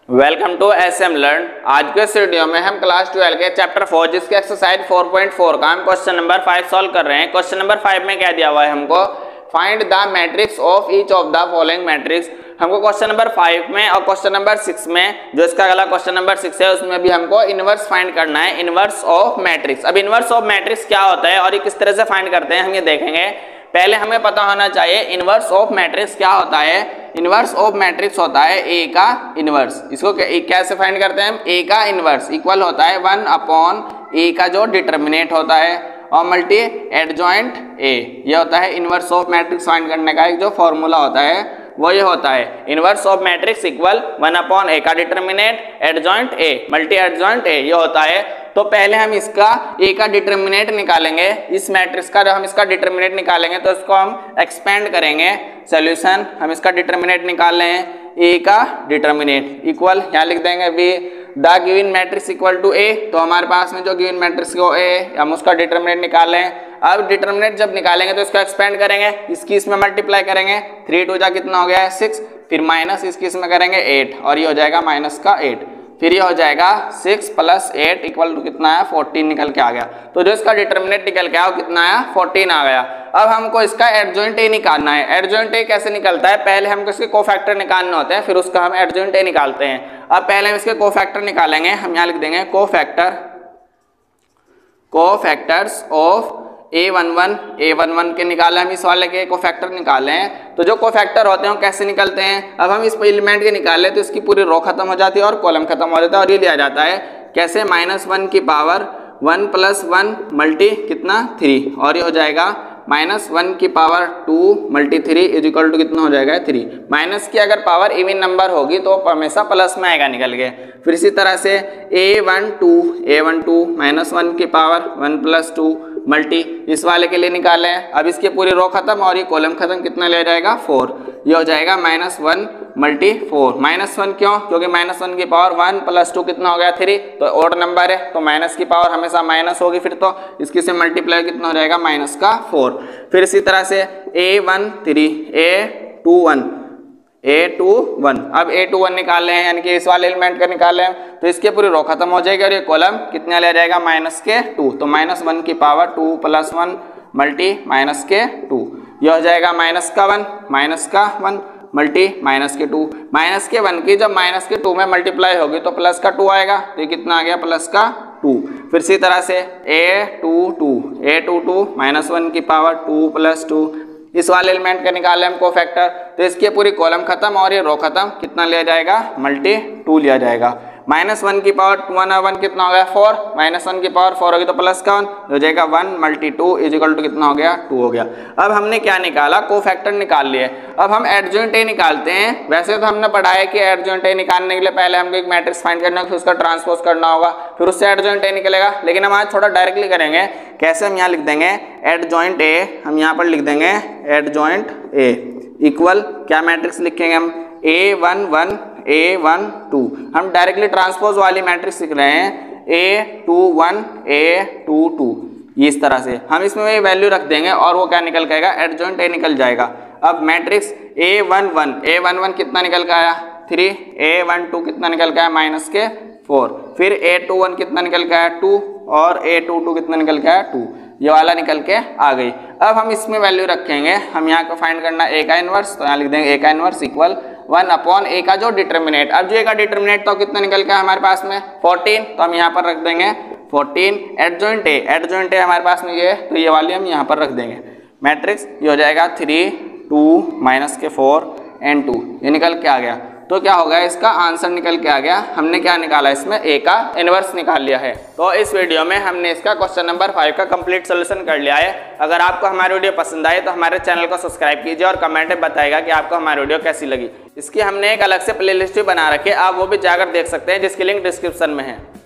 Welcome to SM learn. आज के इस वीडियो में हम क्लास 12 के चैप्टर 4 जिसके एक्सरसाइज 4.4 का हम क्वेश्चन नंबर 5 सॉल्व कर रहे हैं। क्वेश्चन नंबर 5 में क्या दिया हुआ है हमको, find the matrix of each of the following matrix. हमको क्वेश्चन नंबर 5 में और क्वेश्चन नंबर 6 में, जो इसका अगला क्वेश्चन नंबर 6 है, उसमें भी हमको इनवर्स फाइंड करना है, इनवर्स ऑफ मैट्रिक्स। अब इनवर्स ऑफ मैट्रिक्स क्या होता है और ये किस तरह से फाइंड करते हैं हम ये देखेंगे। पहले हमें पता होना चाहिए इनवर्स ऑफ मैट्रिक्स क्या होता है। इनवर्स ऑफ मैट्रिक्स होता है ए का इनवर्स। इसको कैसे फाइंड करते हैं हम, ए का इनवर्स इक्वल होता है 1 अपॉन ए का जो डिटर्मिनेट होता है और मल्टी एडजॉइंट ए। ये होता है इनवर्स ऑफ मैट्रिक्स फाइंड करने का एक जो फॉर्मूला होता है वो ये होता है, inverse of matrix equal 1 upon A का determinant adjoint A multi adjoint A, ये होता है। तो पहले हम इसका ए का डिटर्मिनेट निकालेंगे, इस मैट्रिक्स का जब हम इसका डिटर्मिनेट निकालेंगे तो इसको हम एक्सपेंड करेंगे। सॉल्यूशन हम इसका डिटर्मिनेट निकाल रहे हैं, ए का डिटर्मिनेट इक्वल यहाँ लिख देंगे B the given matrix equal to A. तो हमारे पास में जो गिवन मैट्रिक्स को ए, हम उसका डिटर्मिनेट निकाल रहे हैं। अब डिटर्मिनेट जब निकालेंगे तो इसको एक्सपेंड करेंगे, इसकी इसमें मल्टीप्लाई करेंगे, 3 2 जा कितना हो गया है 6, फिर माइनस इसकी इसमें करेंगे 8 और ये हो जाएगा माइनस का 8, फिर ये हो जाएगा 6 + 8 इक्वल टू कितना है 14 निकल के आ गया। तो जो इसका डिटर्मिनेट निकल के आया वो कितना आया 14 आ गया। अब हमको इसका एडजॉइंट ए निकालना है। एडजॉइंट ए कैसे निकलता है, पहले हमको इसके कोफैक्टर निकालने होते हैं, फिर उसका हम एडजॉइंट ए निकालते हैं। अब पहले हम इसके कोफैक्टर निकालेंगे, हम यहाँ लिख देंगे कोफैक्टर्स ऑफ A11 के निकाले, हम इस वाले के कोफैक्टर निकाले हैं। तो जो कोफैक्टर होते हैं वो कैसे निकलते हैं, अब हम इस एलिमेंट के निकाले तो इसकी पूरी रो खत्म हो जाती है और कॉलम खत्म हो जाता है और ये लिया जाता है कैसे, -1 की पावर 1 + 1 मल्टी कितना 3 और ये हो जाएगा -1 की पावर 2 × 3 इक्वल टू कितना हो जाएगा 3। माइनस की अगर पावर इवन नंबर होगी तो हमेशा प्लस में आएगा निकल के। फिर इसी तरह से A12 -1 की पावर 1 + 2 मल्टी इस वाले के लिए निकाले हैं। अब इसकी पूरी रो खत्म और ये कॉलम खत्म, कितना ले जाएगा 4, ये हो जाएगा -1 × 4। -1 क्यों, क्योंकि -1 की पावर 1 + 2 कितना हो गया 3, तो ऑड नंबर है तो माइनस की पावर हमेशा माइनस होगी, फिर तो इसकी से मल्टीप्लाई कितना हो जाएगा -4। फिर इसी तरह से A21 अब A21 निकाल रहे हैं, यानी कि इस वाले एलिमेंट का निकाल रहे हैं तो इसके पूरी रो खत्म हो जाएगी और ये कॉलम कितना ले जाएगा -2। तो -1 की पावर 2 + 1 मल्टी -2, ये हो जाएगा -1 मल्टी -2। -1 की जब -2 में मल्टीप्लाई होगी तो +2 आएगा, तो ये कितना आ गया +2। फिर इसी तरह से A22 -1 की पावर 2 + 2, इस वाले एलिमेंट का निकाले हम कोफैक्टर तो इसकी पूरी कॉलम खत्म और ये रो खत्म, कितना लिया जाएगा ×2 लिया जाएगा। -1 की पावर 1 और 1 कितना हो गया 4, -1 की पावर 4 होगी तो +1 हो जाएगा 1 × 2 इक्वल टू कितना हो गया 2 हो गया। अब हमने क्या निकाला, कोफैक्टर निकाल लिए। अब हम एडजॉइंट ए निकालते हैं। वैसे तो हमने पढ़ा है कि एडजॉइंट ए निकालने के लिए पहले हमको एक मैट्रिक्स फाइंड करना है, फिर उसका ट्रांसपोज करना होगा, फिर उससे एडजॉइंट ए निकलेगा। लेकिन हम आज थोड़ा डायरेक्टली करेंगे। कैसे, हम यहाँ लिख देंगे एडजॉइंट ए, हम यहाँ पर लिख देंगे एडजॉइंट ए इक्वल क्या मैट्रिक्स लिखेंगे हम A11 A12, हम डायरेक्टली ट्रांसपोज वाली मैट्रिक्स लिख रहे हैं A21 A22, इस तरह से हम इसमें वैल्यू रख देंगे और वो क्या निकल के आएगा एडजॉइंट ए निकल जाएगा। अब मैट्रिक्स A11 कितना निकल के आया 3, A12 कितना निकल के आया -4, फिर A21 कितना निकल के आया 2 और A22 कितना निकल के आया 2, ये वाला निकल के आ गई। अब हम इसमें वैल्यू रखेंगे, हम यहाँ को फाइंड करना ए का इनवर्स, तो यहाँ लिख देंगे ए का इनवर्स इक्वल 1 अपॉन ए का जो डिटर्मिनेट। अब जो ए का डिटर्मिनेट तो कितना निकल के हमारे पास में 14, तो हम यहाँ पर रख देंगे 14। एडजॉइंट ए हमारे पास में ये, तो ये वाली हम यहाँ पर रख देंगे मैट्रिक्स, ये हो जाएगा 3 2 -4 and 2, ये निकल के आ गया। तो क्या होगा, इसका आंसर निकल के आ गया। हमने क्या निकाला, इसमें ए का इनवर्स निकाल लिया है। तो इस वीडियो में हमने इसका क्वेश्चन नंबर 5 का कंप्लीट सोल्यूशन कर लिया है। अगर आपको हमारी वीडियो पसंद आए तो हमारे चैनल को सब्सक्राइब कीजिए और कमेंट में बताइएगा कि आपको हमारी वीडियो कैसी लगी। इसकी हमने एक अलग से प्लेलिस्ट भी बना रखी है, आप वो भी जाकर देख सकते हैं जिसकी लिंक डिस्क्रिप्शन में है।